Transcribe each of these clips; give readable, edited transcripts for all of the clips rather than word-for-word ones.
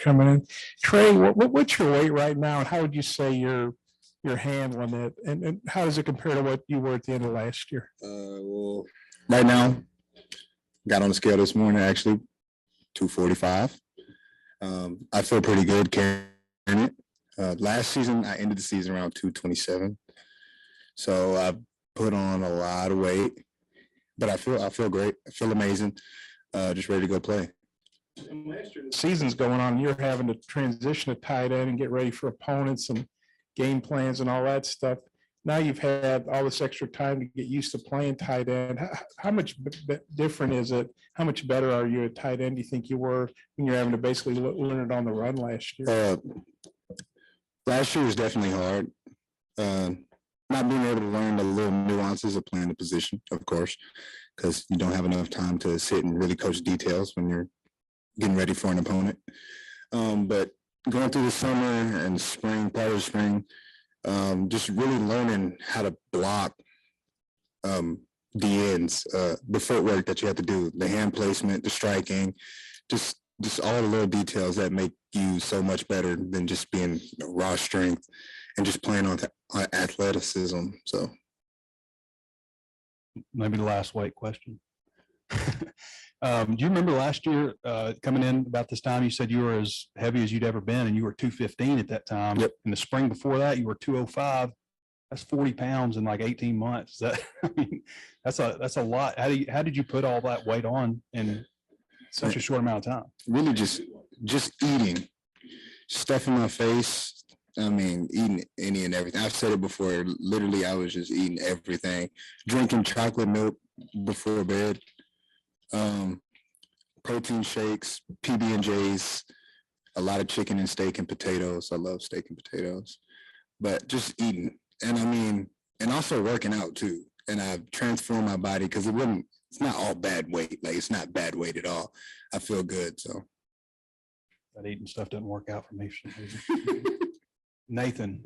coming in. Trey, what's your weight right now, and how would you say you're handling it, and how does it compare to what you were at the end of last year? Well, right now, got on the scale this morning, actually, 245. I feel pretty good carrying it. Last season, I ended the season around 227. So I put on a lot of weight, but I feel great. I feel amazing. Just ready to go play. And last year, the season's going on. You're having to transition to tight end and get ready for opponents and game plans and all that stuff. Now you've had all this extra time to get used to playing tight end. How much different is it? How much better are you at tight end, do you think you were when you're having to basically learn it on the run last year? Last year was definitely hard. Not being able to learn the little nuances of playing the position, of course, because you don't have enough time to sit and really coach details when you're getting ready for an opponent. But going through the summer and spring, part of the spring, just really learning how to block the ends, the footwork that you have to do, the hand placement, the striking, just all the little details that make you so much better than just being raw strength and just playing on athleticism. So maybe the last weight question. Do you remember last year coming in about this time, you said you were as heavy as you'd ever been and you were 215 at that time. Yep. In the spring before that, you were 205. That's 40 pounds in like 18 months. That's a lot. How did you put all that weight on in such a short amount of time? Really just eating stuff in my face. I mean, eating any and everything. I've said it before. Literally, I was just eating everything, drinking chocolate milk before bed, protein shakes, PB&Js, a lot of chicken and steak and potatoes. I love steak and potatoes, but just eating. And I mean, and also working out too. And I've transformed my body because it's not all bad weight. Like, it's not bad weight at all. I feel good. So that eating stuff doesn't work out for me. Nathan,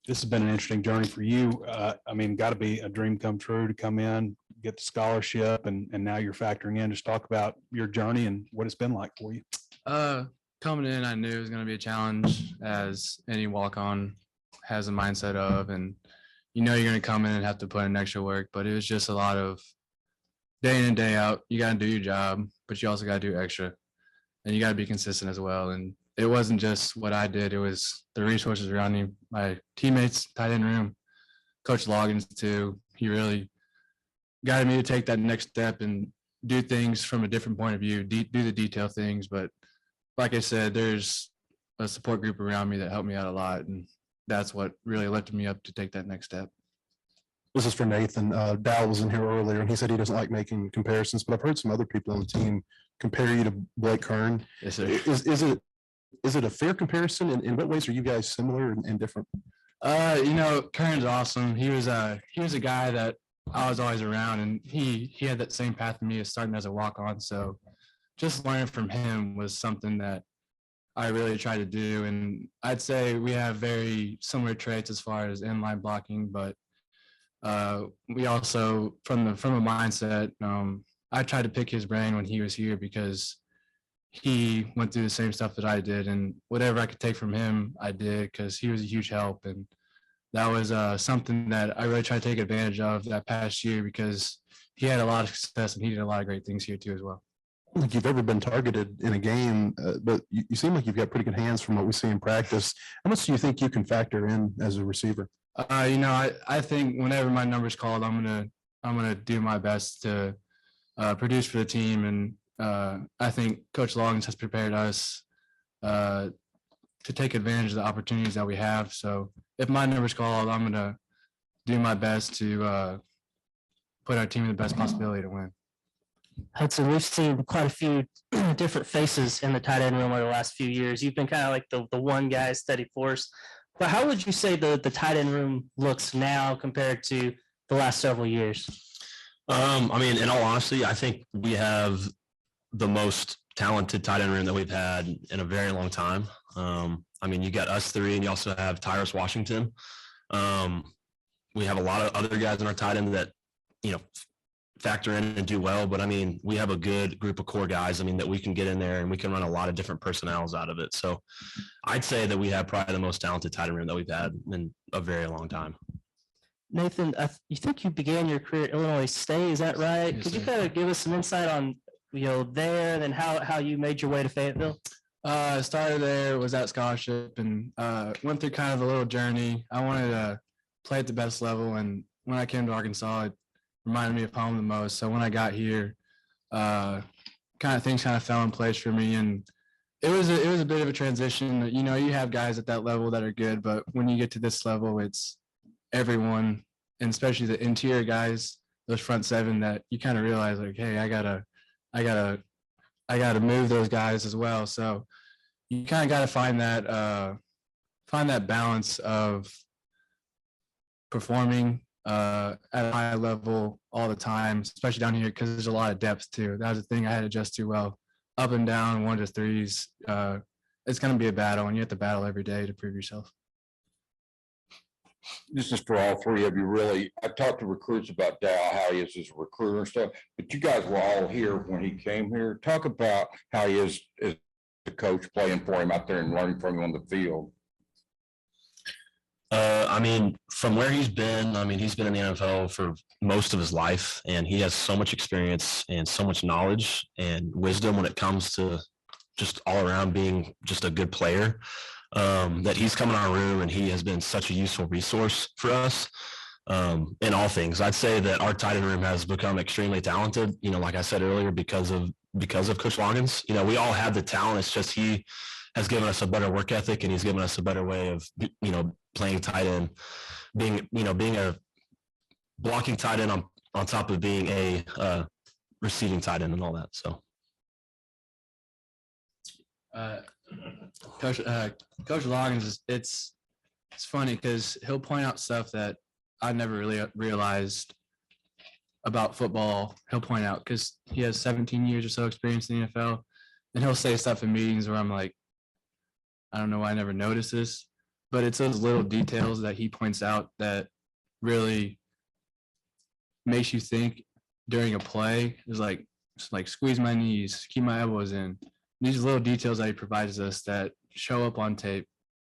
this has been an interesting journey for you. I mean, got to be a dream come true to come in, get the scholarship, and now you're factoring in. Just talk about your journey and what it's been like for you. Coming in, I knew it was going to be a challenge, as any walk-on has a mindset of, and you're going to come in and have to put in extra work, but it was just a lot of day in and day out. You got to do your job, but you also got to do extra, and you got to be consistent as well. And it wasn't just what I did. It was the resources around me, my teammates, tight end room, Coach Loggins too. He really guided me to take that next step and do things from a different point of view, do the detail things. But like I said, there's a support group around me that helped me out a lot. And that's what really lifted me up to take that next step. This is for Nathan. Dal was in here earlier and he said he doesn't like making comparisons, but I've heard some other people on the team compare you to Blake Kern. Yes, sir. Is it a fair comparison? In what ways are you guys similar and different? Kern's awesome. He was a guy that I was always around, and he had that same path to me as starting as a walk-on. So just learning from him was something that I really tried to do. And I'd say we have very similar traits as far as inline blocking, but we also, from a mindset, I tried to pick his brain when he was here because he went through the same stuff that I did, and whatever I could take from him, I did, because he was a huge help. And that was something that I really tried to take advantage of that past year, because he had a lot of success and he did a lot of great things here too as well. I don't think you've ever been targeted in a game, but you seem like you've got pretty good hands from what we see in practice. How much do you think you can factor in as a receiver? I think whenever my number's called, I'm gonna do my best to produce for the team. And I think Coach Loggins has prepared us to take advantage of the opportunities that we have. So if my number's called, I'm gonna do my best to put our team in the best possibility to win. Hudson, we've seen quite a few different faces in the tight end room over the last few years. You've been kind of like the one guy, steady force. But how would you say the tight end room looks now compared to the last several years? I mean, in all honesty, I think we have the most talented tight end room that we've had in a very long time. I mean, you got us three, and you also have Tyrus Washington. We have a lot of other guys in our tight end that, factor in and do well. But I mean, we have a good group of core guys. I mean, that we can get in there and we can run a lot of different personnels out of it. So I'd say that we have probably the most talented tight end room that we've had in a very long time. Nathan, you think you began your career at Illinois State, is that right? Yes, Could you sir. kind of give us some insight on, there and then how you made your way to Fayetteville? Started there, was at scholarship, and went through kind of a little journey. I wanted to play at the best level, and when I came to Arkansas, it reminded me of home the most. So when I got here, things kind of fell in place for me, and it was a bit of a transition. You have guys at that level that are good, but when you get to this level, it's everyone, and especially the interior guys, those front seven, that you kind of realize like, hey, I gotta move those guys as well. So you kind of got to find that balance of performing at a high level all the time, especially down here, because there's a lot of depth too. That was the thing I had to adjust to well. Up and down, 1 to 3s. It's going to be a battle, and you have to battle every day to prove yourself. This is for all three of you, really. I've talked to recruits about Dow, how he is as a recruiter and stuff, but you guys were all here when he came here. Talk about how he is as a coach, playing for him out there and learning from him on the field. I mean, from where he's been, I mean, he's been in the NFL for most of his life, and he has so much experience and so much knowledge and wisdom when it comes to just all around being just a good player, that he's come in our room and he has been such a useful resource for us in all things. I'd say that our tight end room has become extremely talented, like I said earlier, because of Coach Loggins. We all have the talent. It's just he has given us a better work ethic, and he's given us a better way of, playing tight end, being a blocking tight end on top of being a receiving tight end and all that. So. Coach Loggins, it's funny because he'll point out stuff that I never really realized about football. He'll point out because he has 17 years or so experience in the NFL, and he'll say stuff in meetings where I'm like, I don't know why I never noticed this, but it's those little details that he points out that really makes you think during a play. It's like squeeze my knees, keep my elbows in. These little details that he provides us that show up on tape.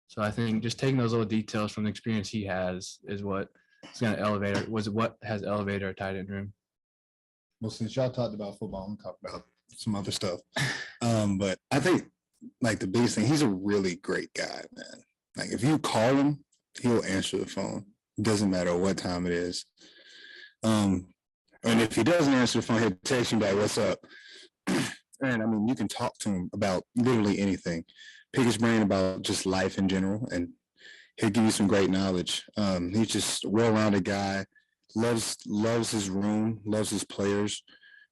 So I think just taking those little details from the experience he has is what is going to what has elevated our tight end room. Well, since y'all talked about football, I'm gonna talk about some other stuff. But I think the biggest thing, he's a really great guy, man. Like if you call him, he'll answer the phone. It doesn't matter what time it is. And if he doesn't answer the phone, he'll text you back, "What's up?" And I mean, you can talk to him about literally anything. Pick his brain about just life in general, and he'll give you some great knowledge. He's just a well-rounded guy, loves his room, loves his players,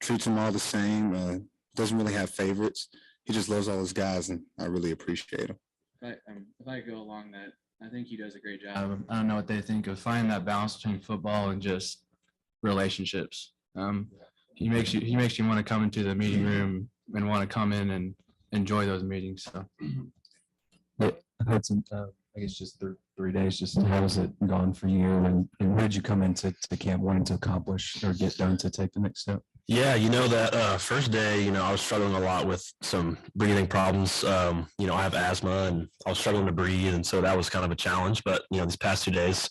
treats them all the same, doesn't really have favorites. He just loves all his guys, and I really appreciate him. If I go along that, I think he does a great job. I don't know what they think of finding that balance between football and just relationships. He makes you want to come into the meeting room and want to come in and enjoy those meetings. So. Hudson, I guess just 3 days, just how has it gone for you, and what did you come into camp wanting to accomplish or get done to take the next step? Yeah, that first day, I was struggling a lot with some breathing problems. I have asthma and I was struggling to breathe. And so that was kind of a challenge. But, these past 2 days,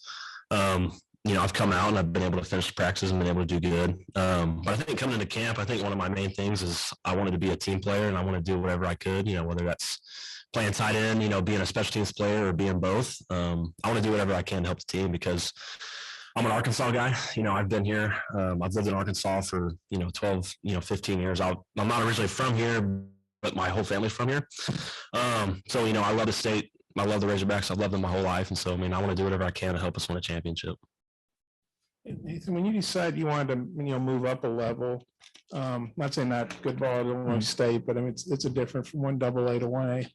I've come out and I've been able to finish practices and been able to do good. But I think coming into camp, I think one of my main things is I wanted to be a team player and I want to do whatever I could, whether that's playing tight end, being a special teams player or being both. I want to do whatever I can to help the team because I'm an Arkansas guy. I've been here. I've lived in Arkansas for, 12, 15 years. I'm not originally from here, but my whole family's from here. So, I love the state. I love the Razorbacks. I've loved them my whole life. And so, I want to do whatever I can to help us win a championship. Nathan, when you decide you wanted to, move up a level, not saying not good ball at Illinois State, but I mean, it's a different from 1AA to 1A.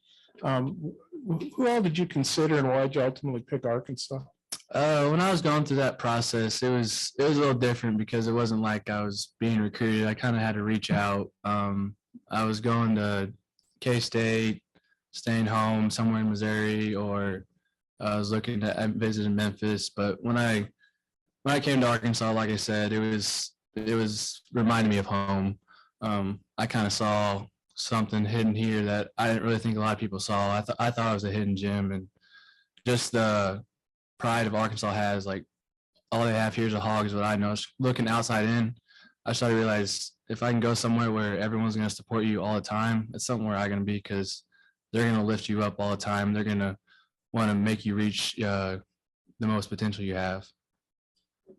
Who all did you consider and why did you ultimately pick Arkansas? When I was going through that process, it was a little different because it wasn't like I was being recruited. I kind of had to reach out. I was going to K-State, staying home somewhere in Missouri, or I was looking to visit in Memphis. But when I came to Arkansas, like I said, it was it was reminding me of home. I kind of saw something hidden here that I didn't really think a lot of people saw. I thought it was a hidden gem, and just the pride of Arkansas has, like, all they have here is a hog is what I know. Looking outside in, I started to realize if I can go somewhere where everyone's going to support you all the time, it's somewhere I'm going to be, because they're going to lift you up all the time. They're going to want to make you reach the most potential you have.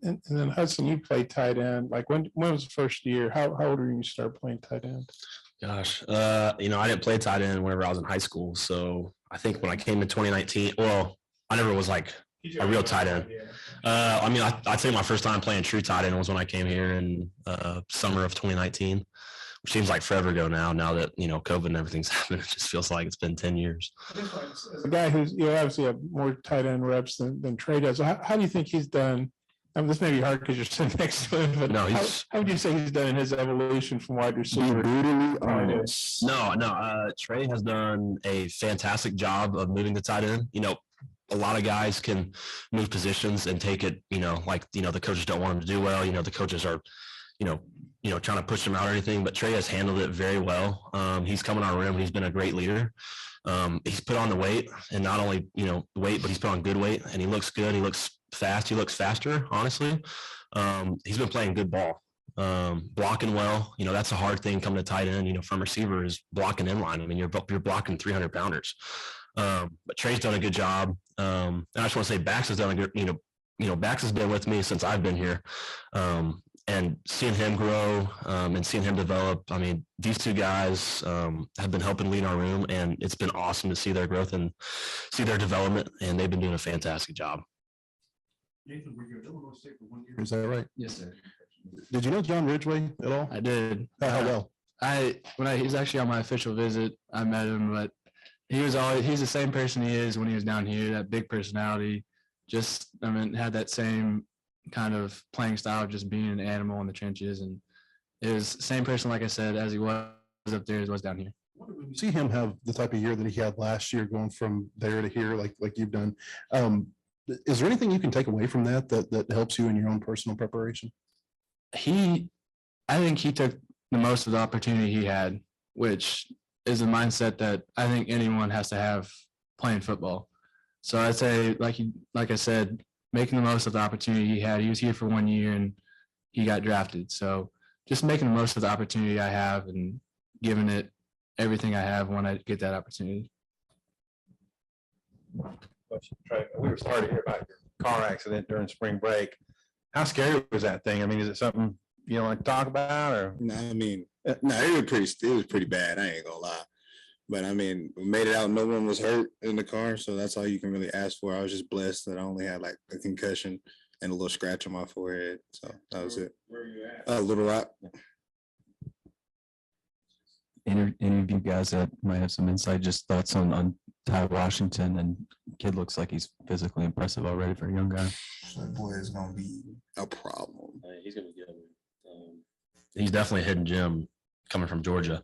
And then Hudson, you played tight end. Like when was the first year? How old were you when you started playing tight end? Gosh, you know, I didn't play tight end whenever I was in high school. So I think when I came in 2019, well, I never was like a real tight end. I mean, I'd say my first time playing true tight end was when I came here in summer of 2019, which seems like forever ago now that, you know, COVID and everything's happened. It just feels like it's been 10 years. As a guy who's, you know, obviously have more tight end reps than Trey does. So how do you think he's done? I mean, this may be hard because you're sitting next to him, but No, how would you say he's done in his evolution from wide Be receiver? brutally honest. No, Trey has done a fantastic job of moving the tight end. You know, a lot of guys can move positions and take it, you know, like, you know, the coaches don't want them to do well. You know, the coaches are, you know, trying to push them out or anything, but Trey has handled it very well. He's come in our room. He's been a great leader. He's put on the weight, and not only, you know, weight, but he's put on good weight, and he looks good. He looks fast. He looks faster, honestly. He's been playing good ball, blocking well. You know, that's a hard thing coming to tight end, you know, from receiver is blocking in line. I mean, you're blocking 300 pounders. But Trey's done a good job. And I just want to say Bax has done a good, you know, Bax has been with me since I've been here. And seeing him grow and seeing him develop, I mean, these two guys have been helping lead our room, and it's been awesome to see their growth and see their development, and they've been doing a fantastic job. Nathan, were you at Illinois State for 1 year? Is that right? Yes, sir. Did you know John Ridgway at all? I did. How well? When he was actually on my official visit, I met him, but he's the same person he is when he was down here, that big personality, just, I mean, had that same kind of playing style of just being an animal in the trenches. And it was the same person, like I said, as he was up there as was down here. When you see him have the type of year that he had last year, going from there to here, like you've done, is there anything you can take away from that helps you in your own personal preparation? I think he took the most of the opportunity he had, which is a mindset that I think anyone has to have playing football. So I'd say, like I said, making the most of the opportunity he had. He was here for 1 year and he got drafted. So just making the most of the opportunity I have and giving it everything I have when I get that opportunity. We were sorry to hear about your car accident during spring break. How scary was that thing? I mean, is it something you don't like to talk about, or? No, I mean, no, it was pretty bad. I ain't gonna lie. But I mean, we made it out. No one was hurt in the car, so that's all you can really ask for. I was just blessed that I only had like a concussion and a little scratch on my forehead. So that was it. Where are you at? Little Rock. Any of you guys that might have some insight, just thoughts on Ty Washington? And kid looks like he's physically impressive already for a young guy. That boy is gonna be a problem. He's going to be good. He's definitely a hidden gem coming from Georgia.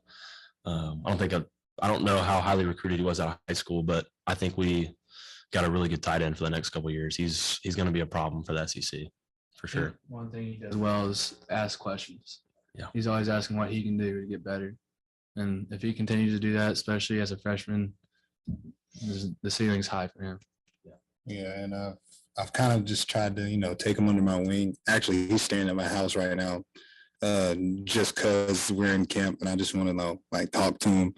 I don't know how highly recruited he was out of high school, but I think we got a really good tight end for the next couple of years. He's going to be a problem for the SEC for sure. One thing he does well is ask questions. Yeah. He's always asking what he can do to get better. And if he continues to do that, especially as a freshman, the ceiling's high for him. Yeah, and I've kind of just tried to, take him under my wing. Actually, he's staying at my house right now, just because we're in camp, and I just want to talk to him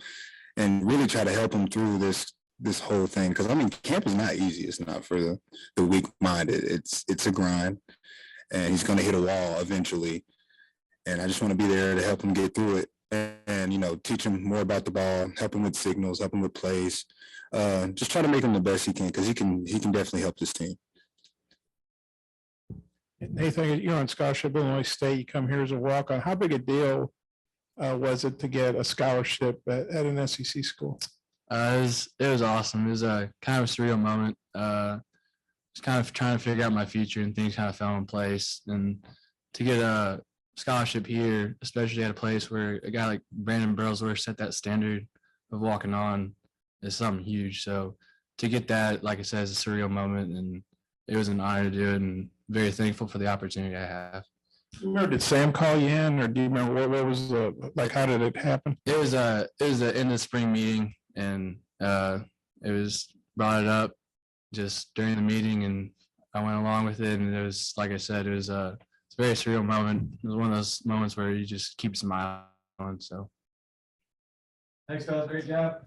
and really try to help him through this whole thing. Because I mean, camp is not easy. It's not for the weak-minded. It's a grind, and he's going to hit a wall eventually. And I just want to be there to help him get through it, and teach him more about the ball, help him with signals, help him with plays. Just try to make him the best he can, because he can definitely help this team. Nathan, you're on scholarship at Illinois State. You come here as a walk-on. How big a deal was it to get a scholarship at an SEC school? It was awesome. It was a kind of a surreal moment. Just kind of trying to figure out my future, and things kind of fell in place. And to get a scholarship here, especially at a place where a guy like Brandon Burlsworth set that standard of walking on, is something huge. So to get that, like I said, is a surreal moment, and it was an honor to do it, and very thankful for the opportunity I have. Remember, did Sam call you in, or do you remember what was like, how did it happen? It was a end of spring meeting, and it was brought it up just during the meeting, and I went along with it, and it was, like I said, it's a very surreal moment. It was one of those moments where you just keep smiling. So. Thanks, guys. Great job.